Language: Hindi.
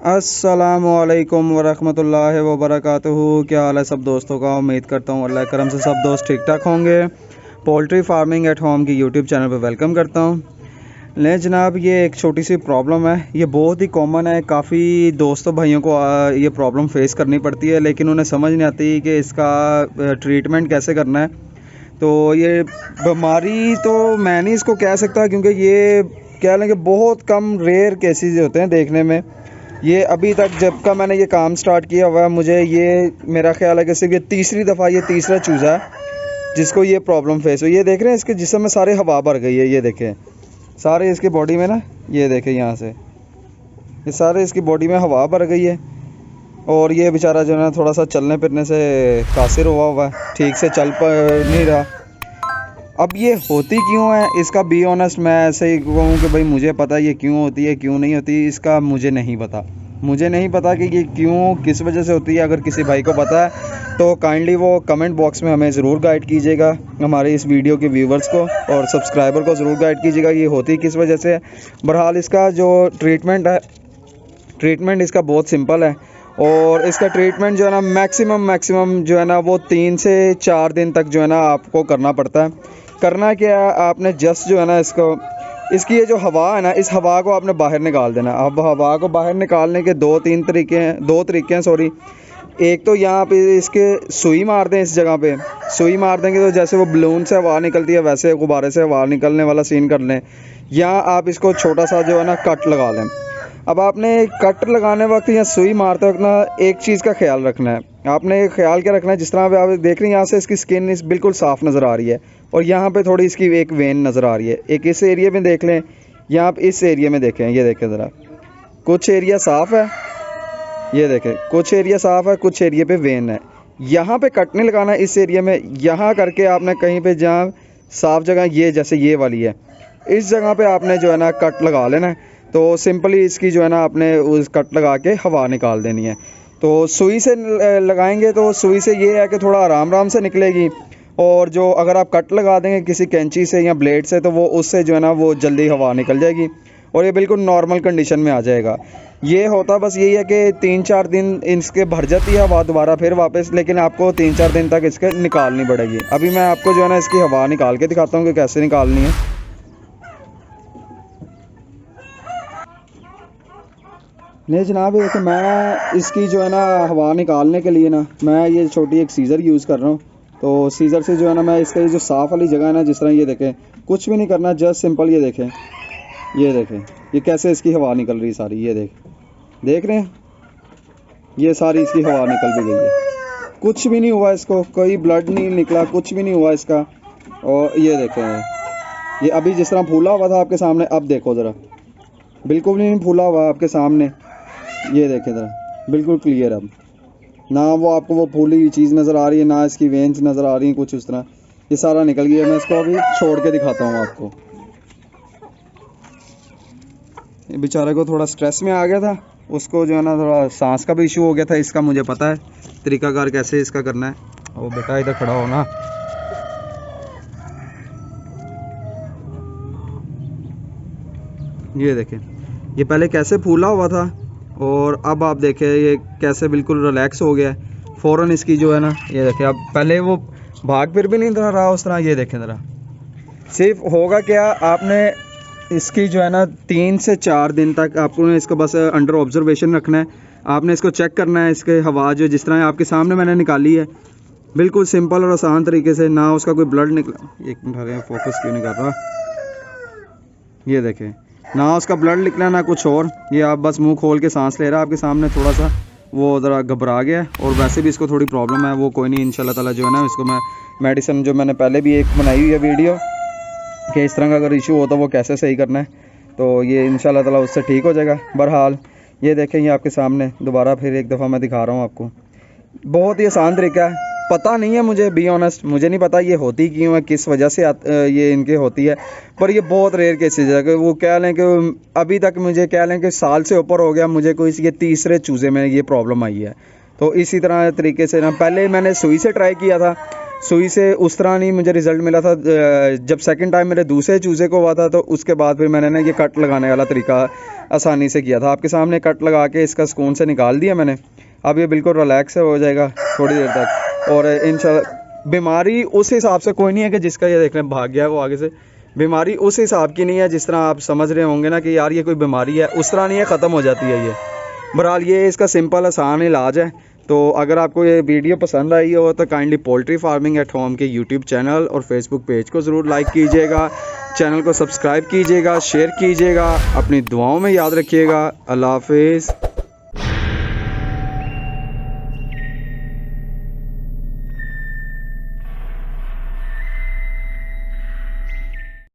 अस्सलामुअलैकुम वरहमतुल्लाहि वबरकातुहू। क्या हाल है सब दोस्तों का। उम्मीद करता हूँ अल्लाह करम से सब दोस्त ठीक ठाक होंगे। पोल्ट्री फार्मिंग एट होम की यूट्यूब चैनल पर वेलकम करता हूँ। ले जनाब, ये एक छोटी सी प्रॉब्लम है, ये बहुत ही कॉमन है। काफ़ी दोस्तों भाइयों को ये प्रॉब्लम फेस करनी पड़ती है, लेकिन उन्हें समझ नहीं आती कि इसका ट्रीटमेंट कैसे करना है। तो ये बीमारी तो मैं नहीं इसको कह सकता, क्योंकि ये कह लें कि बहुत कम रेयर केसेस होते हैं देखने में। ये अभी तक जब का मैंने ये काम स्टार्ट किया हुआ है, मुझे ये मेरा ख्याल है कि सिर्फ ये तीसरी दफ़ा, ये तीसरा चूज़ा है जिसको ये प्रॉब्लम फेस हुई। ये देख रहे हैं इसके जिस्म में सारे हवा भर गई है। ये देखें सारे इसके बॉडी में ना, ये देखें यहाँ से ये सारे इसकी बॉडी में हवा भर गई है। और ये बेचारा जो है ना थोड़ा सा चलने फिरने से कासिर हुआ है, ठीक से चल नहीं रहा। अब ये होती क्यों है इसका, बी ऑनेस्ट मैं ऐसे ही कहूँ कि भाई मुझे पता ये क्यों होती है क्यों नहीं होती, इसका मुझे नहीं पता कि ये क्यों किस वजह से होती है। अगर किसी भाई को पता है तो काइंडली वो कमेंट बॉक्स में हमें ज़रूर गाइड कीजिएगा, हमारे इस वीडियो के व्यूवर्स को और सब्सक्राइबर को ज़रूर गाइड कीजिएगा ये होती किस वजह से है। बहरहाल इसका जो ट्रीटमेंट इसका बहुत सिंपल है। और इसका ट्रीटमेंट जो है ना मैक्सिमम जो है ना वो 3 से 4 दिन तक जो है ना आपको करना पड़ता है। करना क्या है, आपने जस्ट जो है ना इसकी ये जो हवा है ना, इस हवा को आपने बाहर निकाल देना। अब हवा को बाहर निकालने के दो तरीके हैं सॉरी। एक तो यहाँ पे इसके सुई मार दें, इस जगह पे सुई मार देंगे तो जैसे वो बलून से हवा निकलती है वैसे गुब्बारे से हवा निकलने वाला सीन कर लें। या आप इसको छोटा सा जो है ना कट लगा लें। अब आपने कट लगाने वक्त या सुई मारते वक्त ना एक चीज़ का ख्याल रखना है। आपने ख्याल क्या रखना है, जिस तरह पे आप देख रहे हैं यहाँ से इसकी स्किन बिल्कुल साफ़ नज़र आ रही है और यहाँ पे थोड़ी इसकी एक वेन नज़र आ रही है। एक इस एरिया में देख लें, या आप इस एरिया में देखें, ये देखें ज़रा, कुछ एरिया साफ़ है, ये देखें कुछ एरिया साफ़ है, कुछ एरिया पे वेन है। यहाँ पे कट नहीं लगाना इस एरिया में, यहाँ करके आपने कहीं पे जहाँ साफ़ जगह, ये जैसे ये वाली है, इस जगह पे आपने जो है ना कट लगा लेना है। तो सिंपली इसकी जो है ना आपने उस कट लगा के हवा निकाल देनी है। तो सुई से लगाएंगे तो सुई से ये है कि थोड़ा आराम से निकलेगी। और जो अगर आप कट लगा देंगे किसी कैंची से या ब्लेड से तो वो उससे जो है ना वो जल्दी हवा निकल जाएगी और ये बिल्कुल नॉर्मल कंडीशन में आ जाएगा। ये होता बस यही है कि 3-4 दिन इसके भर जाती है हवा दोबारा फिर वापस, लेकिन आपको 3-4 दिन तक इसके निकालनी पड़ेगी। अभी मैं आपको जो है ना इसकी हवा निकाल के दिखाता हूँ कि कैसे निकालनी है। नहीं जनाब, एक मैं इसकी जो है ना हवा निकालने के लिए ना मैं ये छोटी एक सीज़र यूज़ कर रहा हूँ। तो सीज़र से जो है ना मैं इसका ये जो साफ़ वाली जगह है ना, जिस तरह ये देखें, कुछ भी नहीं करना, जस्ट सिंपल ये देखें ये कैसे इसकी हवा निकल रही सारी। ये देख रहे हैं, ये सारी इसकी हवा निकल भी गई है, कुछ भी नहीं हुआ इसको, कोई ब्लड नहीं निकला, कुछ भी नहीं हुआ इसका। और ये देखें, ये अभी जिस तरह फूला हुआ था आपके सामने, अब देखो ज़रा, बिल्कुल नहीं फूला हुआ आपके सामने। ये देखें ज़रा, बिल्कुल क्लियर। अब ना वो आपको वो फूली हुई चीज़ नज़र आ रही है, ना इसकी वेन्स नज़र आ रही हैं कुछ उस तरह। ये सारा निकल गया। मैं इसको अभी छोड़ के दिखाता हूँ आपको। ये बेचारे को थोड़ा स्ट्रेस में आ गया था, उसको जो है ना थोड़ा सांस का भी इशू हो गया था। इसका मुझे पता है तरीकाकार कैसे इसका करना है। वो बेटा इधर खड़ा हो ना। ये देखें, ये पहले कैसे फूला हुआ था और अब आप देखें ये कैसे बिल्कुल रिलैक्स हो गया है फ़ौरन इसकी जो है ना। ये देखें, अब पहले वो भाग फिर भी नहीं रहा उस तरह। ये देखें ज़रा, सिर्फ होगा क्या, आपने इसकी जो है ना 3 से 4 दिन तक आपको इसको बस अंडर ऑब्जर्वेशन रखना है। आपने इसको चेक करना है, इसके हवा जो जिस तरह आपके सामने मैंने निकाली है, बिल्कुल सिंपल और आसान तरीके से, ना उसका कोई ब्लड निकला। एक मिनट, फोकस क्यों नहीं कर रहा। ये देखें, ना उसका ब्लड निकला ना कुछ और। ये आप बस मुंह खोल के सांस ले रहा है आपके सामने, थोड़ा सा वो ज़रा घबरा गया और वैसे भी इसको थोड़ी प्रॉब्लम है। वो कोई नहीं, इंशाल्लाह ताला जो है ना इसको मैं मेडिसिन जो मैंने पहले भी एक बनाई हुई है वीडियो कि इस तरह का अगर इशू हो तो वो कैसे सही करना है, तो ये इंशाल्लाह ताला उससे ठीक हो जाएगा। बहरहाल ये देखें, ये आपके सामने दोबारा फिर एक दफ़ा मैं दिखा रहा हूँ आपको। बहुत ही आसान तरीका है, पता नहीं है मुझे, बी ऑनेस्ट मुझे नहीं पता ये होती क्यों है, किस वजह से ये इनके होती है। पर ये बहुत रेयर केसेस है कि वो कह लें कि अभी तक मुझे कह लें कि साल से ऊपर हो गया मुझे कोई ये तीसरे चूज़े में ये प्रॉब्लम आई है। तो इसी तरह तरीके से ना पहले मैंने सुई से ट्राई किया था, सुई से उस तरह नहीं मुझे रिज़ल्ट मिला था। जब सेकंड टाइम मेरे दूसरे चूज़े को हुआ था तो उसके बाद फिर मैंने ना ये कट लगाने वाला तरीका आसानी से किया था। आपके सामने कट लगा के इसका सुकून से निकाल दिया मैंने। अब ये बिल्कुल रिलैक्स हो जाएगा थोड़ी देर तक। और इंशाल्लाह बीमारी उस हिसाब से कोई नहीं है कि जिसका ये देख लें भाग गया है वो आगे से। बीमारी उस हिसाब की नहीं है जिस तरह आप समझ रहे होंगे ना कि यार ये कोई बीमारी है, उस तरह नहीं है, ख़त्म हो जाती है ये। बहरहाल ये इसका सिंपल आसान इलाज है। तो अगर आपको ये वीडियो पसंद आई हो तो kindly poultry farming at home के यूट्यूब चैनल और फेसबुक पेज को ज़रूर लाइक कीजिएगा, चैनल को सब्सक्राइब कीजिएगा, शेयर कीजिएगा, अपनी दुआओं में याद रखिएगा। अल्लाह हाफिज़।